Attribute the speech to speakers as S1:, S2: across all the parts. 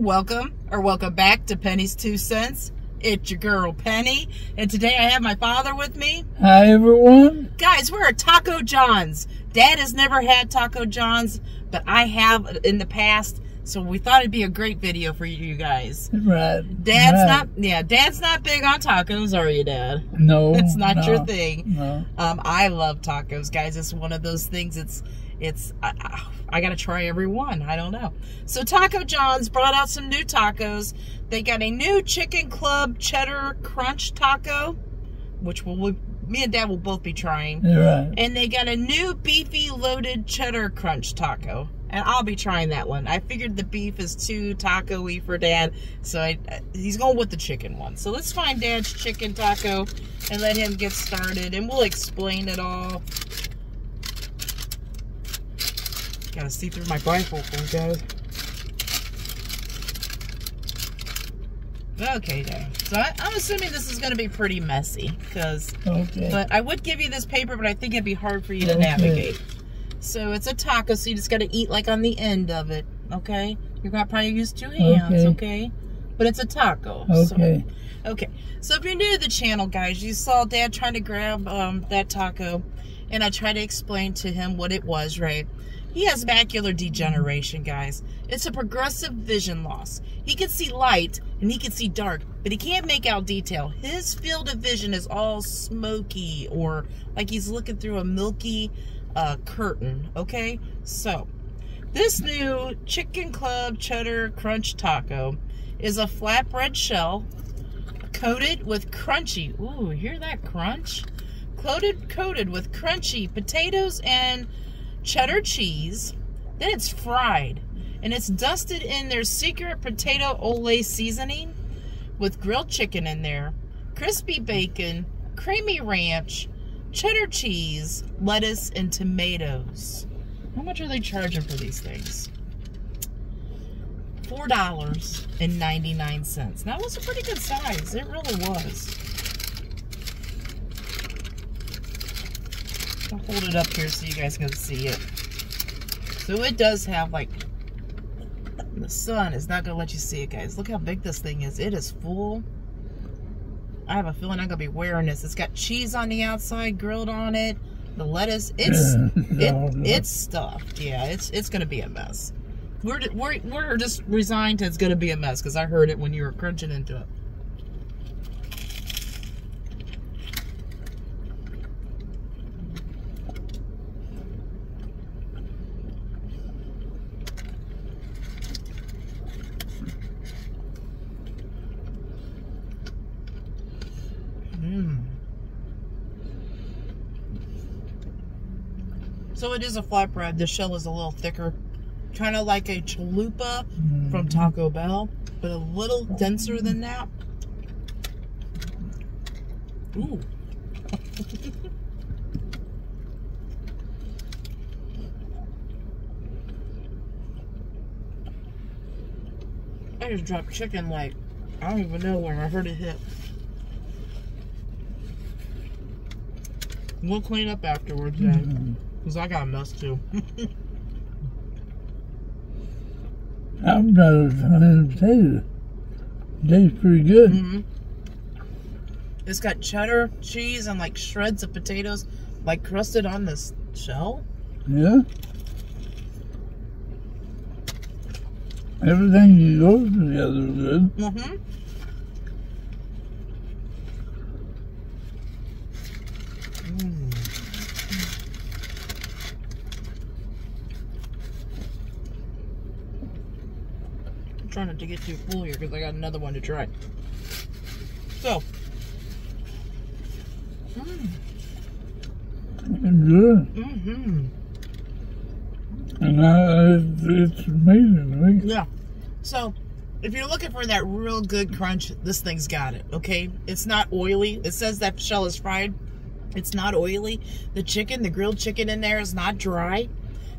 S1: welcome back to Penny's 2 Cents. It's your girl Penny, and today I have my father with me.
S2: Hi everyone.
S1: Guys, we're at Taco John's. Dad has never had Taco John's, but I have in the past, so we thought it'd be a great video for you guys.
S2: Right.
S1: Dad's not big on tacos, are you, Dad?
S2: No.
S1: It's not your thing.
S2: No.
S1: I love tacos, guys. It's one of those things. I gotta try every one. I don't know. So Taco John's brought out some new tacos. They got a new Chicken Club Cheddar Crunch Taco, which me and Dad will both be trying.
S2: Right.
S1: And they got a new Beefy Loaded Cheddar Crunch Taco. And I'll be trying that one. I figured the beef is too taco-y for Dad, so he's going with the chicken one. So let's find Dad's chicken taco and let him get started, and we'll explain it all. Gotta see through my blindfold, guys. Okay, Dad. So I'm assuming this is going to be pretty messy, but I would give you this paper, but I think it'd be hard for you to navigate. So it's a taco, so you just got to eat like on the end of it, okay? You're going to probably use 2 hands, okay? But it's a taco.
S2: Okay.
S1: So if you're new to the channel, guys, you saw Dad trying to grab that taco, and I tried to explain to him what it was, right? He has macular degeneration, guys. It's a progressive vision loss. He can see light and he can see dark, but he can't make out detail. His field of vision is all smoky, or like he's looking through a milky curtain, okay? So, this new Chicken Club Cheddar Crunch Taco is a flatbread shell coated with crunchy, ooh, hear that crunch? Coated with crunchy potatoes and cheddar cheese. Then it's fried, and it's dusted in their secret potato ole seasoning with grilled chicken in there, crispy bacon, creamy ranch, cheddar cheese, lettuce, and tomatoes. How much are they charging for these things? $4.99. That was a pretty good size. It really was. I'll hold it up here so you guys can see it. So it does have, like, the sun is not going to let you see it, guys. Look how big this thing is. It is full. I have a feeling I'm going to be wearing this. It's got cheese on the outside, grilled on it. The lettuce, it's stuffed. Yeah, it's going to be a mess. We're just resigned to it's going to be a mess, because I heard it when you were crunching into it. So it is a flatbread. The shell is a little thicker, kind of like a chalupa from Taco Bell, but a little denser than that. Ooh. I just dropped chicken like, I don't even know where. I heard it hit. We'll clean up afterwards, Dad. Because I got a mess too.
S2: I'm not a fan of potatoes. Tastes pretty good.
S1: It's got cheddar cheese and like shreds of potatoes, like crusted on this shell.
S2: Yeah. Everything goes together good. Trying not to get too full here because I got another one to try. So, Good. And it's amazing, right?
S1: Yeah. So, if you're looking for that real good crunch, this thing's got it, okay? It's not oily. It says that shell is fried. It's not oily. The chicken, the grilled chicken in there is not dry.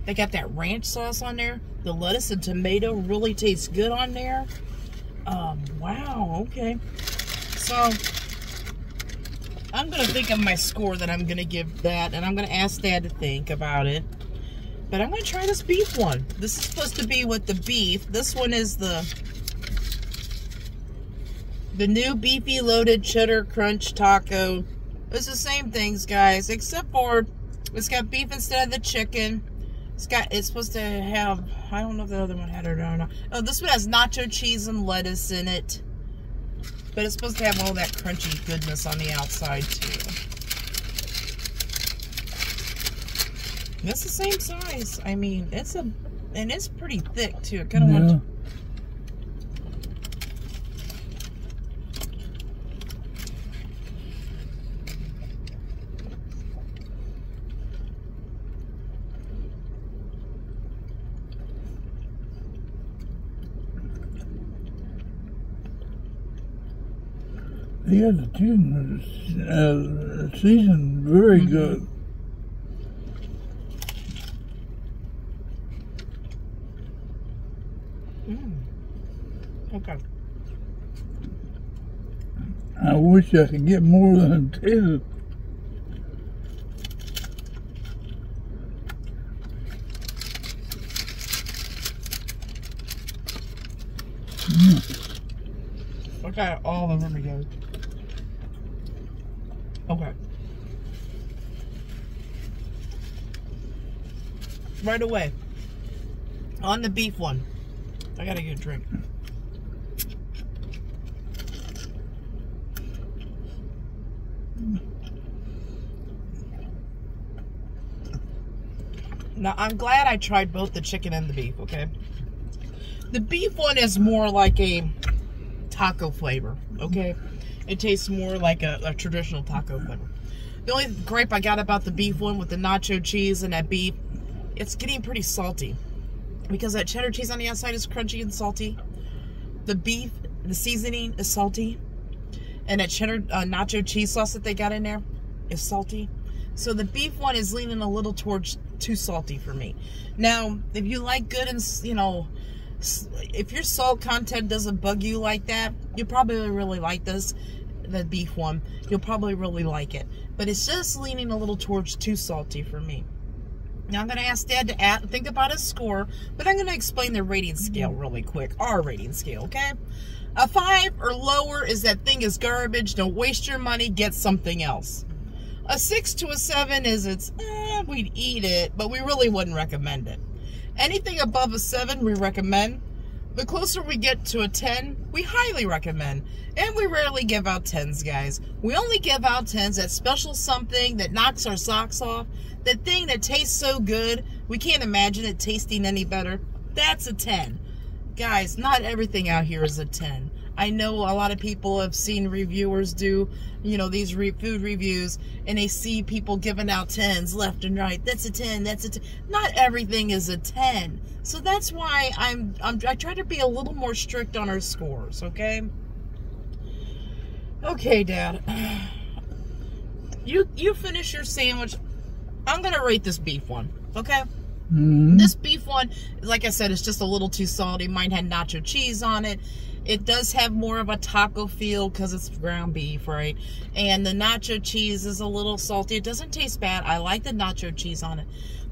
S1: They got that ranch sauce on there. The lettuce and tomato really tastes good on there. Wow, okay. So, I'm going to think of my score that I'm going to give that, and I'm going to ask Dad to think about it. But I'm going to try this beef one. This is supposed to be with the beef. This one is the The new Beefy Loaded Cheddar Crunch Taco. It's the same things, guys, except for it's got beef instead of the chicken. It's supposed to have, I don't know if the other one had it or not. Oh, this one has nacho cheese and lettuce in it. But it's supposed to have all that crunchy goodness on the outside, too. It's the same size. I mean, and it's pretty thick, too. It kind of wants to...
S2: Yeah, the chicken was seasoned very good.
S1: Okay.
S2: I wish I could get more than 2.
S1: Okay, all of them together. Okay. Right away. On the beef one. I gotta get a drink. Now, I'm glad I tried both the chicken and the beef, okay? The beef one is more like a taco flavor, okay? It tastes more like a traditional taco flavor. The only gripe I got about the beef one with the nacho cheese and that beef, it's getting pretty salty. Because that cheddar cheese on the outside is crunchy and salty. The beef, the seasoning is salty. And that cheddar nacho cheese sauce that they got in there is salty. So the beef one is leaning a little towards too salty for me. Now, if you like good and, you know, if your salt content doesn't bug you like that, you probably really like this, the beef one. You'll probably really like it. But it's just leaning a little towards too salty for me. Now I'm going to ask Dad to think about his score, but I'm going to explain the rating scale really quick. Our rating scale, okay? A 5 or lower is that thing is garbage, don't waste your money, get something else. A 6 to a 7 is we'd eat it, but we really wouldn't recommend it. Anything above a 7 we recommend. The closer we get to a 10, we highly recommend. And we rarely give out 10s, guys. We only give out 10s, that special something that knocks our socks off. That thing that tastes so good, we can't imagine it tasting any better. That's a 10. Guys, not everything out here is a 10. I know a lot of people have seen reviewers do, you know, these food reviews, and they see people giving out 10s left and right. That's a 10, that's a 10. Not everything is a 10. So that's why I try to be a little more strict on our scores, okay? Okay, Dad. You finish your sandwich. I'm going to rate this beef one, okay? This beef one, like I said, it's just a little too salty. Mine had nacho cheese on it. It does have more of a taco feel because it's ground beef, right? And the nacho cheese is a little salty. It doesn't taste bad. I like the nacho cheese on it.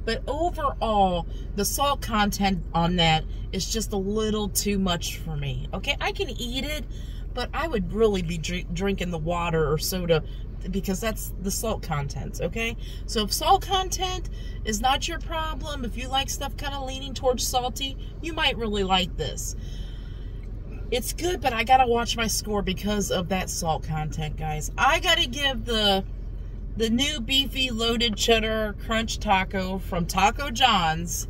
S1: But overall, the salt content on that is just a little too much for me, okay? I can eat it, but I would really be drinking the water or soda because that's the salt content, okay? So if salt content is not your problem, if you like stuff kind of leaning towards salty, you might really like this. It's good, but I gotta watch my score because of that salt content, guys. I gotta give the new Beefy Loaded Cheddar Crunch Taco from Taco John's,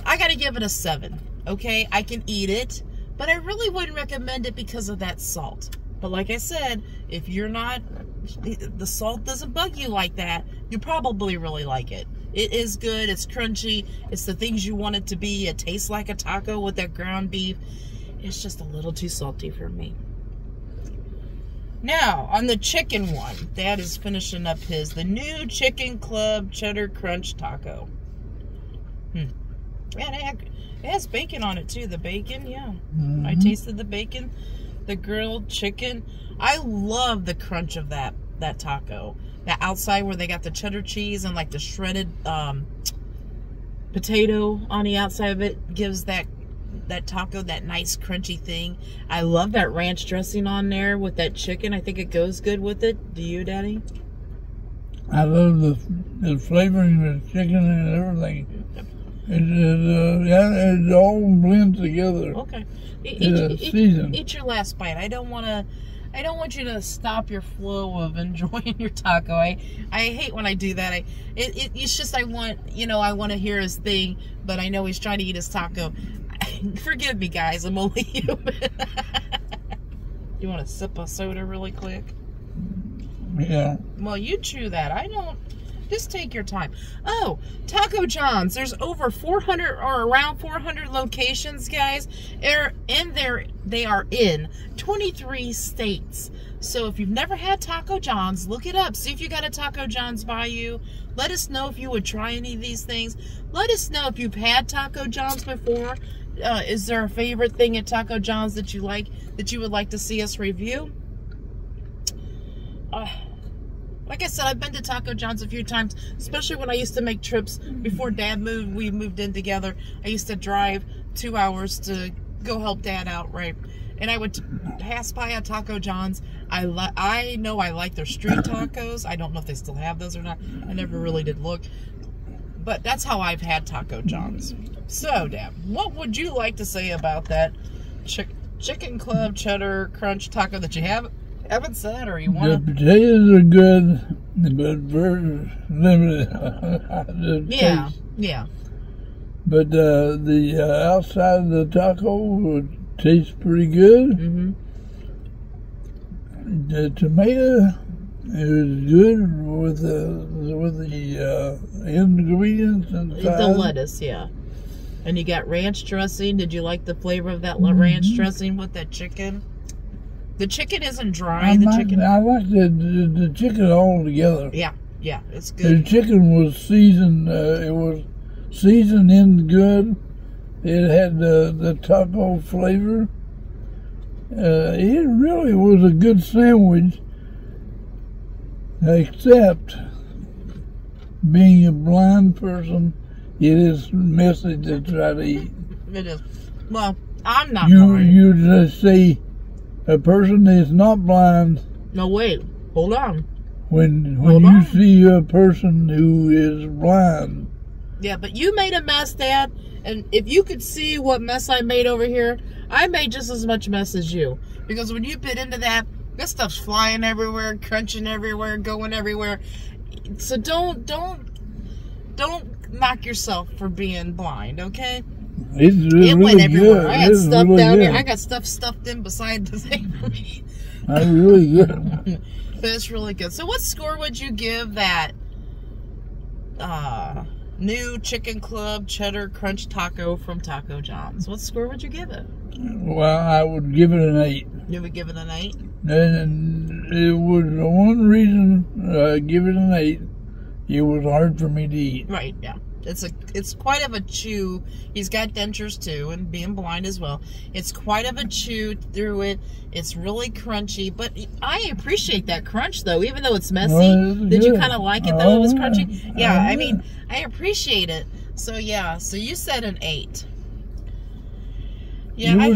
S1: I gotta give it a 7, okay? I can eat it, but I really wouldn't recommend it because of that salt. But like I said, if the salt doesn't bug you like that, you probably really like it. It is good, it's crunchy, it's the things you want it to be. It tastes like a taco with that ground beef. It's just a little too salty for me. Now, on the chicken one, Dad is finishing up the new Chicken Club Cheddar Crunch Taco. And it has bacon on it too, the bacon, yeah. I tasted the bacon, the grilled chicken. I love the crunch of that taco. That outside where they got the cheddar cheese and like the shredded potato on the outside of it gives that taco, that nice crunchy thing. I love that ranch dressing on there with that chicken. I think it goes good with it. Do you, Daddy?
S2: I love the flavoring of the chicken and everything. It all blends together.
S1: Okay. Eat your last bite. I don't want you to stop your flow of enjoying your taco. I hate when I do that. It's just I want to hear his thing, but I know he's trying to eat his taco. Forgive me, guys. I'm only human. You want to sip a soda really quick?
S2: Yeah.
S1: Well, you chew that. I don't. Just take your time. Oh, Taco John's. There's over 400 or around 400 locations, guys. They are in 23 states. So if you've never had Taco John's, look it up. See if you got a Taco John's by you. Let us know if you would try any of these things. Let us know if you've had Taco John's before. Is there a favorite thing at Taco John's that you like, that you would like to see us review? Like I said, I've been to Taco John's a few times, especially when I used to make trips before Dad moved. We moved in together. I used to drive 2 hours to go help Dad out, right? And I would pass by a Taco John's. I know I like their street tacos. I don't know if they still have those or not. I never really did look. But that's how I've had Taco John's. So, Dad, what would you like to say about that Chicken Club Cheddar Crunch Taco that you haven't said, or you want
S2: to? The potatoes are good, but very limited.
S1: Yeah, yeah.
S2: But the outside of the taco tastes pretty good.
S1: Mm-hmm.
S2: The tomato is good with the ingredients inside.
S1: The lettuce, yeah. And you got ranch dressing. Did you like the flavor of that ranch dressing with that chicken? The chicken isn't dry. I like
S2: the chicken all together.
S1: Yeah, yeah, it's good.
S2: The chicken was seasoned. It was seasoned in good. It had the taco flavor. It really was a good sandwich, except being a blind person, it is messy to try to eat.
S1: It is. Well, I'm not blind.
S2: You just say a person is not blind.
S1: No, wait. Hold on.
S2: When you see a person who is blind.
S1: Yeah, but you made a mess, Dad. And if you could see what mess I made over here, I made just as much mess as you. Because when you bit into that stuff's flying everywhere, crunching everywhere, going everywhere. So don't knock yourself for being blind, okay? It went everywhere. I had stuff down here. I got stuff stuffed in beside the thing for me.
S2: That's really good.
S1: But it's really good. So what score would you give that new Chicken Club Cheddar Crunch Taco from Taco John's? What score would you give it?
S2: Well, I would give it an 8.
S1: You would give it an 8?
S2: And it was one reason I give it an 8. It was hard for me to eat.
S1: Right, yeah. It's quite of a chew. He's got dentures too, and being blind as well. It's quite of a chew through it. It's really crunchy, but I appreciate that crunch though, even though it's messy. Did you kind of like it though? It was crunchy. Yeah, I mean, I appreciate it. So yeah, so you said an 8. Yeah, I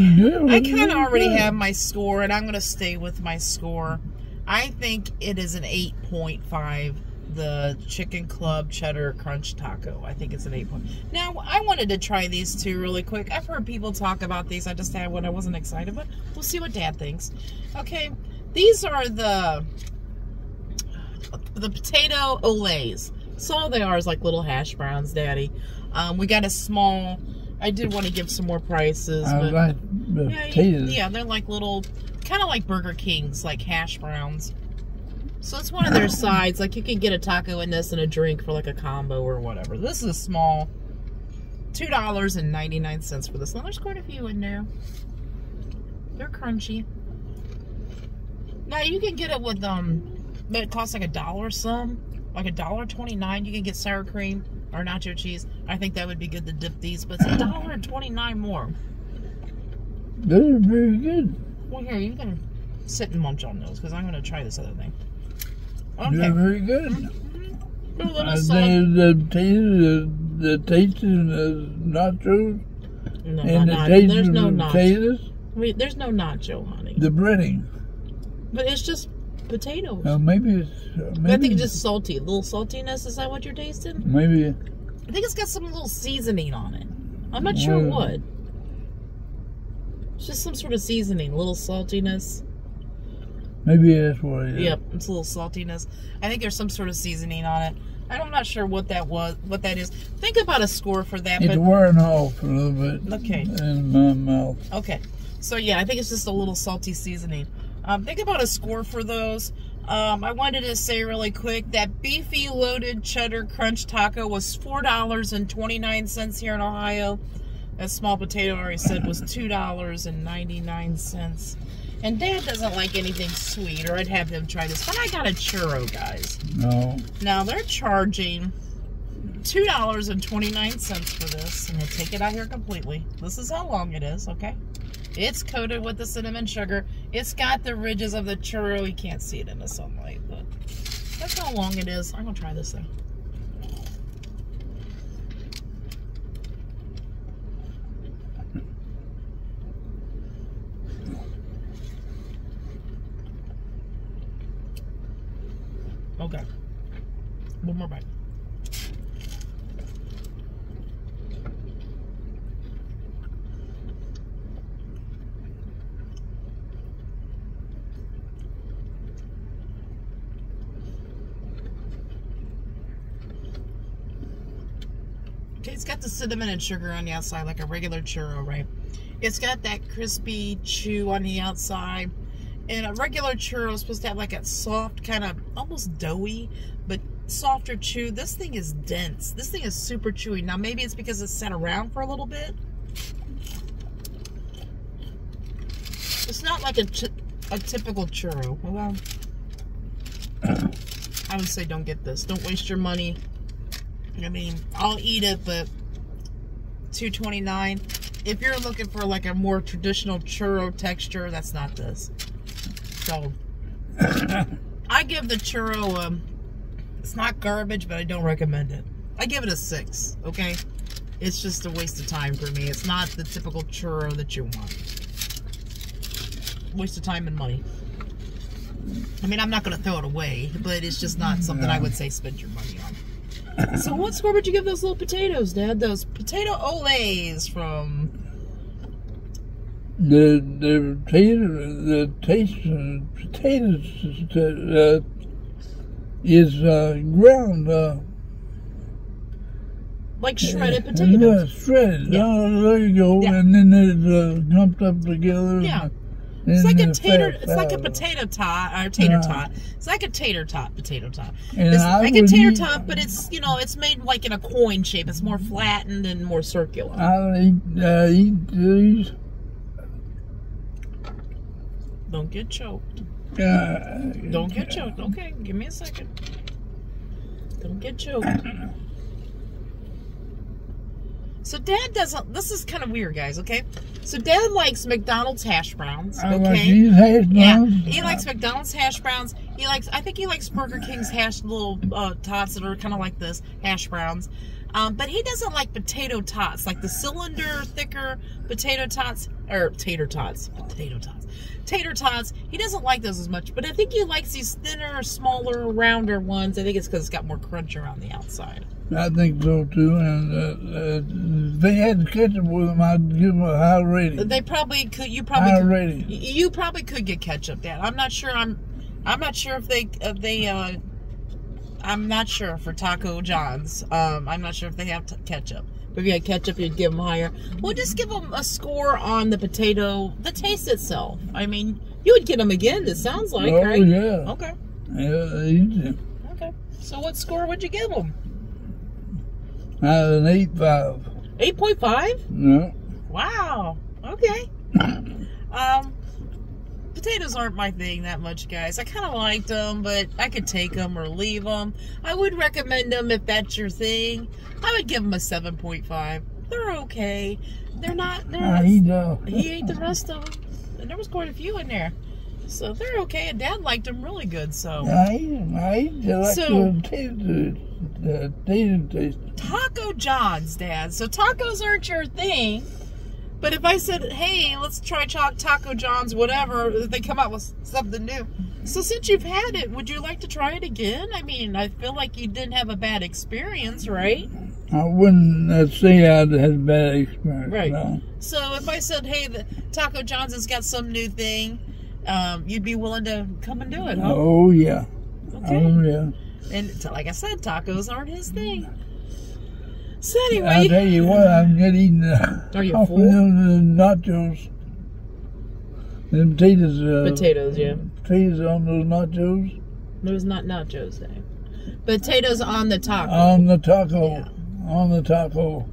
S1: kind of already have my score, and I'm going to stay with my score. I think it is an 8.5. The Chicken Club Cheddar Crunch Taco. I think it's an 8 point. Now, I wanted to try these two really quick. I've heard people talk about these. I just had one I wasn't excited, but we'll see what Dad thinks. Okay, these are the potato olays. So all they are is like little hash browns, Daddy. We got a small. I did want to give some more prices, but
S2: like the potatoes.
S1: Yeah, they're like little, kind of like Burger King's, like hash browns. So it's one of their sides. Like you can get a taco in this and a drink for like a combo or whatever. This is a small, $2.99 for this. Now there's quite a few in there. They're crunchy. Now you can get it with but it costs like $1 some, like $1.29. You can get sour cream or nacho cheese. I think that would be good to dip these, but it's $1.29 more.
S2: They're very good.
S1: Well, here you can sit and munch on those because I'm going to try this other thing. Okay.
S2: They're very good.
S1: Mm-hmm.
S2: The taste of the nachos
S1: No,
S2: And
S1: not,
S2: the taste
S1: there's
S2: of
S1: no
S2: the
S1: nacho.
S2: potatoes?
S1: Wait, there's no nacho, honey.
S2: The breading.
S1: But it's just potatoes.
S2: Maybe it's...
S1: I think it's just salty. A little saltiness. Is that what you're tasting?
S2: Maybe...
S1: I think it's got some little seasoning on it. I'm not sure what. It's just some sort of seasoning. A little saltiness.
S2: Maybe that's what it is.
S1: Yep, it's a little saltiness. I think there's some sort of seasoning on it. I'm not sure what that is. Think about a score for that.
S2: It's wearing off a little bit.
S1: Okay.
S2: In my mouth.
S1: Okay. So yeah, I think it's just a little salty seasoning. Think about a score for those. I wanted to say really quick that Beefy Loaded Cheddar Crunch Taco was $4.29 here in Ohio. That small potato, I already said, was $2.99. And Dad doesn't like anything sweet, or I'd have him try this. But I got a churro, guys.
S2: No.
S1: Now they're charging $2.29 for this. I'm going to take it out here completely. This is how long it is, okay? It's coated with the cinnamon sugar. It's got the ridges of the churro. You can't see it in the sunlight, but that's how long it is. I'm going to try this thing. Okay. One more bite. Okay, it's got the cinnamon and sugar on the outside like a regular churro, right? It's got that crispy chew on the outside. And a regular churro is supposed to have like a soft, kind of almost doughy, but softer chew. This thing is dense. This thing is super chewy. Now, maybe it's because it's sat around for a little bit. It's not like a typical churro. Well, I would say don't get this. Don't waste your money. I mean, I'll eat it, but $2.29. If you're looking for like a more traditional churro texture, that's not this. So, I give the churro, it's not garbage, but I don't recommend it. I give it a 6, okay? It's just a waste of time for me. It's not the typical churro that you want. Waste of time and money. I mean, I'm not going to throw it away, but it's just not something I would say spend your money on. So what score would you give those little potatoes, Dad? Those potato olays from...
S2: The taste of potatoes is ground.
S1: Like shredded potatoes.
S2: Shredded.
S1: Yeah.
S2: Oh, there you go.
S1: Yeah.
S2: And then it's lumped up together.
S1: Yeah. It's like a tater. It's like a potato tot or tater tot. It's like a tater tot, potato tot. It's like a tater tot, but it's it's made like in a coin shape. It's more flattened and more circular.
S2: I'll eat these.
S1: Don't get choked. Don't get choked. Okay, give me a second. Don't get choked. So Dad doesn't. This is kind of weird, guys. Okay, so Dad likes McDonald's hash browns. Okay,
S2: like these hash browns.
S1: Yeah, he likes McDonald's hash browns. I think he likes Burger King's little tots that are kind of like this hash browns. But he doesn't like potato tots, like the cylinder, thicker potato tots, or tater tots. Tater tots. He doesn't like those as much, but I think he likes these thinner, smaller, rounder ones. I think it's because it's got more crunch around the outside.
S2: I think so too, and if they had ketchup with them, I'd give them a high rating.
S1: They probably could. You probably could get ketchup, Dad. I'm not sure. I'm not sure if they. I'm not sure for Taco John's. I'm not sure if they have ketchup. But if you had ketchup, you'd give them higher. Well, just give them a score on the potato, the taste itself. I mean, you would get them again, it sounds like, right?
S2: Oh, yeah.
S1: Okay.
S2: Yeah, easy.
S1: Okay. So what score would you give them?
S2: An 8.5.
S1: 8.5?
S2: No.
S1: Wow. Okay. Potatoes aren't my thing that much, guys. I kind of liked them, but I could take them or leave them. I would recommend them if that's your thing. I would give them a 7.5. They're okay. They're not. He ate the rest of them. And there was quite a few in there. So they're okay. And Dad liked them really good. So
S2: I like the taste.
S1: Taco John's, Dad. So tacos aren't your thing. But if I said, hey, let's try Taco John's, whatever, they come out with something new. So since you've had it, would you like to try it again? I mean, I feel like you didn't have a bad experience, right?
S2: I wouldn't say I'd had a bad experience.
S1: Right.
S2: No.
S1: So if I said, hey, the Taco John's has got some new thing, you'd be willing to come and do it, huh?
S2: Oh, yeah.
S1: Okay.
S2: Oh, yeah.
S1: And like I said, tacos aren't his thing. So anyway.
S2: I'll tell you what, I'm getting
S1: Are you
S2: off
S1: full?
S2: of them nachos. Them potatoes.
S1: Potatoes, yeah.
S2: Potatoes on those nachos.
S1: There's not nachos there. Potatoes on the taco.
S2: On the taco.
S1: Yeah.
S2: On the taco.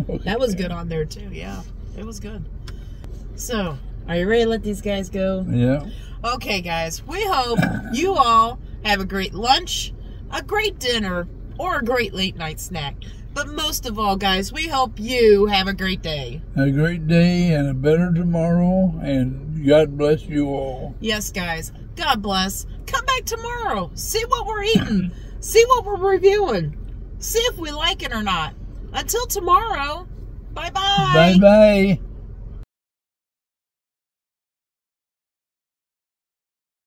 S2: Okay.
S1: That was good on there too, yeah. It was good. So, are you ready to let these guys go?
S2: Yeah.
S1: Okay, guys. We hope you all have a great lunch, a great dinner, or a great late night snack. But most of all, guys, we hope you have a great day.
S2: A great day and a better tomorrow, and God bless you all.
S1: Yes, guys. God bless. Come back tomorrow. See what we're eating. See what we're reviewing. See if we like it or not. Until tomorrow, bye-bye.
S2: Bye-bye.